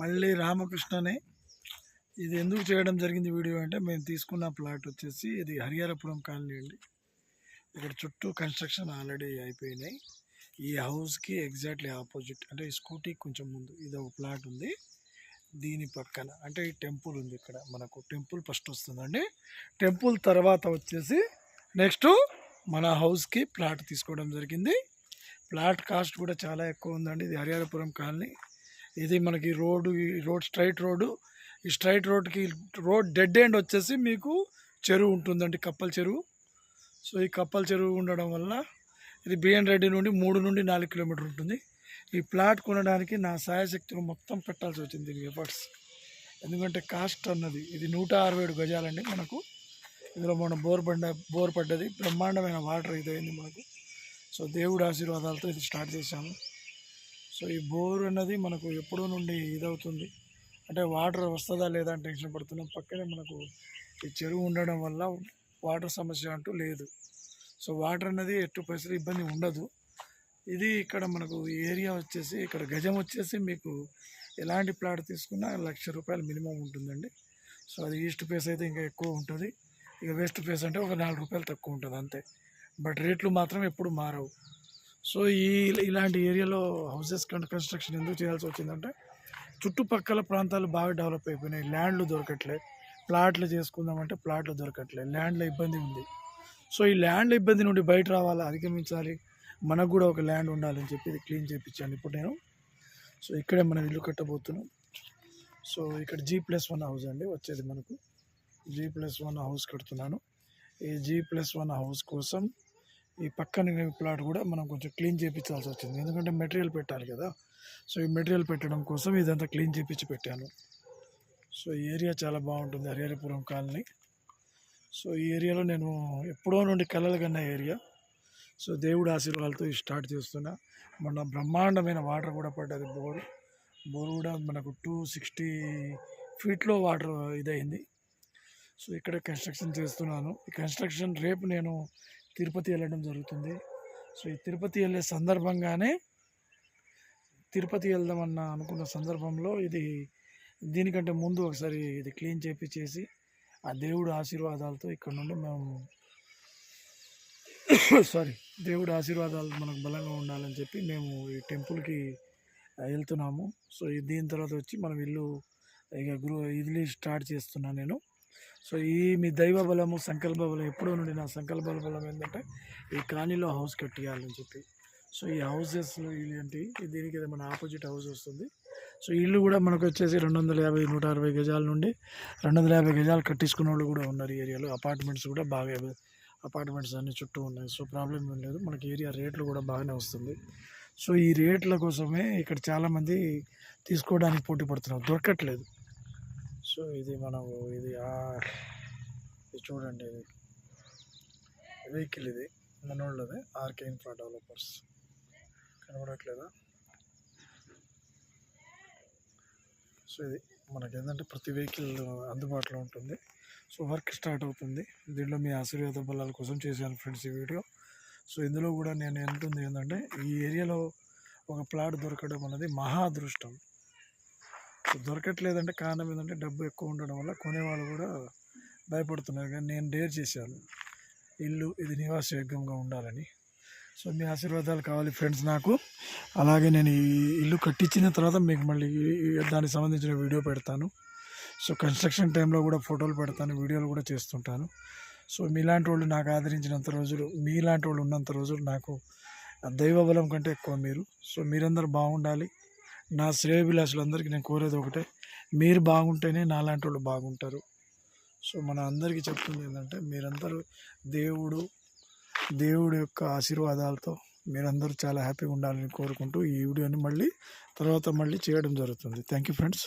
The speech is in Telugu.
మళ్ళీ రామకృష్ణనే. ఇది ఎందుకు చేయడం జరిగింది వీడియో అంటే, మేము తీసుకున్న ప్లాట్ వచ్చేసి ఇది హరిహరపురం కాలనీ అండి. ఇక్కడ చుట్టూ కన్స్ట్రక్షన్ ఆల్రెడీ అయిపోయినాయి. ఈ హౌస్కి ఎగ్జాక్ట్లీ ఆపోజిట్ అంటే ఈ స్కూటీకి కొంచెం ముందు ఇది ఒక ప్లాట్ ఉంది. దీని పక్కన అంటే ఈ టెంపుల్ ఉంది. ఇక్కడ మనకు టెంపుల్ ఫస్ట్ వస్తుందండి. టెంపుల్ తర్వాత వచ్చేసి నెక్స్ట్ మన హౌస్కి ప్లాట్ తీసుకోవడం జరిగింది. ప్లాట్ కాస్ట్ కూడా చాలా ఎక్కువ ఉందండి. ఇది హరిహరపురం కాలనీ. ఇది మనకి రోడ్ స్ట్రైట్ రోడ్డు. ఈ స్ట్రైట్ రోడ్కి డెడ్ ఎండ్ వచ్చేసి మీకు చెరువు ఉంటుందండి, కప్పల చెరువు. సో ఈ కప్పల చెరువు ఉండడం వల్ల ఇది బిఎన్ రెడ్డి నుండి 3 నుండి 4 కిలోమీటర్ ఉంటుంది. ఈ ప్లాట్ కొనడానికి నా సాయశక్తులు మొత్తం పెట్టాల్సి వచ్చింది దీనికి ఎఫర్ట్స్. ఎందుకంటే కాస్ట్ అన్నది ఇది 167 గజాలండి మనకు. ఇందులో మనం బోర్ పడ్డది, బ్రహ్మాండమైన వాటర్ ఇదైంది మనకు. సో దేవుడి ఆశీర్వాదాలతో ఇది స్టార్ట్ చేశాము. సో ఈ బోర్ అన్నది మనకు ఎప్పుడూ నుండి ఇదవుతుంది, అంటే వాటర్ వస్తుందా లేదా అని టెన్షన్ పడుతున్నాం. పక్కనే మనకు ఈ చెరువు ఉండడం వల్ల వాటర్ సమస్య అంటూ లేదు. సో వాటర్ అన్నది ఎట్టు పరిస్థితి ఇబ్బంది ఉండదు. ఇది ఇక్కడ మనకు ఏరియా వచ్చేసి ఇక్కడ గజం వచ్చేసి మీకు ఎలాంటి ప్లాట్ తీసుకున్నా ₹1,00,000 మినిమం ఉంటుందండి. సో అది ఈస్ట్ ఫేస్ అయితే ఇంకా ఎక్కువ ఉంటుంది, ఇక వెస్ట్ ఫేస్ అంటే ఒక ₹4 తక్కువ ఉంటుంది అంతే. బట్ రేట్లు మాత్రం ఎప్పుడు మారవు. సో ఇలాంటి ఏరియాలో హౌసెస్ కన్స్ట్రక్షన్ ఎందుకు చేయాల్సి వచ్చిందంటే, చుట్టుపక్కల ప్రాంతాలు బాగా డెవలప్ అయిపోయినాయి. ల్యాండ్లు దొరకట్లే, ప్లాట్లు చేసుకుందామంటే ప్లాట్లు దొరకట్లేదు, ల్యాండ్ల ఇబ్బంది ఉంది. సో ఈ ల్యాండ్ల ఇబ్బంది నుండి బయట రావాలా, అధిగమించాలి, మనకు కూడా ఒక ల్యాండ్ ఉండాలని చెప్పి ఇది క్లీన్ చేయించాను ఇప్పుడు నేను. సో ఇక్కడే మనం ఇల్లు కట్టబోతున్నాం. సో ఇక్కడ G+1 హౌస్ అండి వచ్చేది మనకు. G+1 హౌస్ కడుతున్నాను. ఈ G+1 హౌస్ కోసం ఈ పక్కన ప్లాట్ కూడా మనం కొంచెం క్లీన్ చేయించాల్సి వచ్చింది, ఎందుకంటే మెటీరియల్ పెట్టాలి కదా. సో ఈ మెటీరియల్ పెట్టడం కోసం ఇదంతా క్లీన్ చేయించి పెట్టాను. సో ఈ ఏరియా చాలా బాగుంటుంది, హరిహరపురం కాలనీ. సో ఈ ఏరియాలో నేను ఎప్పుడో నుండి కలలు కన్న ఏరియా. సో దేవుడి ఆశీర్వాదాలతో స్టార్ట్ చేస్తున్నా. మొన్న బ్రహ్మాండమైన వాటర్ కూడా పడ్డది. బోర్ కూడా మనకు 260 ఫీట్లో వాటర్ ఇదైంది. సో ఇక్కడ కన్స్ట్రక్షన్ చేస్తున్నాను. ఈ కన్స్ట్రక్షన్ రేపు నేను తిరుపతి వెళ్ళడం జరుగుతుంది. సో ఈ తిరుపతి వెళ్ళే సందర్భంగానే తిరుపతి వెళ్దామన్న అనుకున్న సందర్భంలో దీనికంటే ముందు ఒకసారి ఇది క్లీన్ చేసి ఆ దేవుడి ఆశీర్వాదాలతో ఇక్కడ నుండి మేము దేవుడి ఆశీర్వాదాలు మనకు బలంగా ఉండాలని చెప్పి మేము ఈ టెంపుల్కి వెళ్తున్నాము. సో దీని తర్వాత వచ్చి మనం ఇల్లు ఇల్లు స్టార్ట్ చేస్తున్నాను నేను. సో మీ దైవ బలము, సంకల్ప బలం ఎప్పుడో నుండి నా సంకల్ప బలం ఏంటంటే ఈ కాలనీలో హౌస్ కట్టేయాలని చెప్పి. సో ఈ హౌసెస్లో ఏంటి, దీనికి మన ఆపోజిట్ హౌస్ వస్తుంది. సో ఇల్లు కూడా మనకు వచ్చేసి 250-160 గజాల నుండి 250 గజాలు కట్టించుకున్న వాళ్ళు కూడా ఉన్నారు ఈ ఏరియాలో. అపార్ట్మెంట్స్ కూడా బాగా అపార్ట్మెంట్స్ అన్ని చుట్టూ ఉన్నాయి. సో ప్రాబ్లం ఏం లేదు, మనకి ఏరియా రేట్లు కూడా బాగానే వస్తుంది. సో ఈ రేట్ల కోసమే ఇక్కడ చాలామంది తీసుకోవడానికి పోటీ పడుతున్నారు, దొరకట్లేదు. సో ఇది చూడండి, ఇది వెహికల్, ఇది మనోళ్ళది, ఆర్కే ఇన్ఫ్రా డెవలపర్స్. కనబడట్లేదా? సో ఇది మనకి ఏంటంటే ప్రతి వెహికల్ అందుబాటులో ఉంటుంది. సో వర్క్ స్టార్ట్ అవుతుంది. దీంట్లో మీ ఆశీర్వాద బలాల కోసం చేశాను ఫ్రెండ్స్ ఈ వీడియో. సో ఇందులో కూడా నేను ఎంతుంది ఏంటంటే, ఈ ఏరియాలో ఒక ప్లాట్ దొరకడం అనేది మహా అదృష్టం. సో దొరకట్లేదంటే కారణం ఏంటంటే డబ్బు ఎక్కువ ఉండడం వల్ల కొనేవాళ్ళు కూడా భయపడుతున్నారు. కానీ నేను డేర్ చేశాను, ఇల్లు ఇది నివాసయోగ్యంగా ఉండాలని. సో మీ ఆశీర్వాదాలు కావాలి ఫ్రెండ్స్ నాకు. అలాగే నేను ఈ ఇల్లు కట్టించిన తర్వాత మీకు మళ్ళీ దానికి సంబంధించిన వీడియో పెడతాను. సో కన్స్ట్రక్షన్ టైంలో కూడా ఫోటోలు పెడతాను, వీడియోలు కూడా చేస్తుంటాను. సో మీలాంటి వాళ్ళు నాకు ఆదరించినంత రోజులు, మీలాంటి వాళ్ళు ఉన్నంత రోజులు నాకు దైవ బలం కంటే ఎక్కువ మీరు. సో మీరందరూ బాగుండాలి. నా శ్రేయోభిలాషులందరికీ నేను కోరేది ఒకటే, మీరు బాగుంటేనే నాలాంటి వాళ్ళు బాగుంటారు. సో మన అందరికీ చెప్తుంది ఏంటంటే, మీరందరూ దేవుడి యొక్క ఆశీర్వాదాలతో మీరందరూ చాలా హ్యాపీగా ఉండాలని కోరుకుంటూ ఈ వీడియోని మళ్ళీ చేయడం జరుగుతుంది. Thank you friends.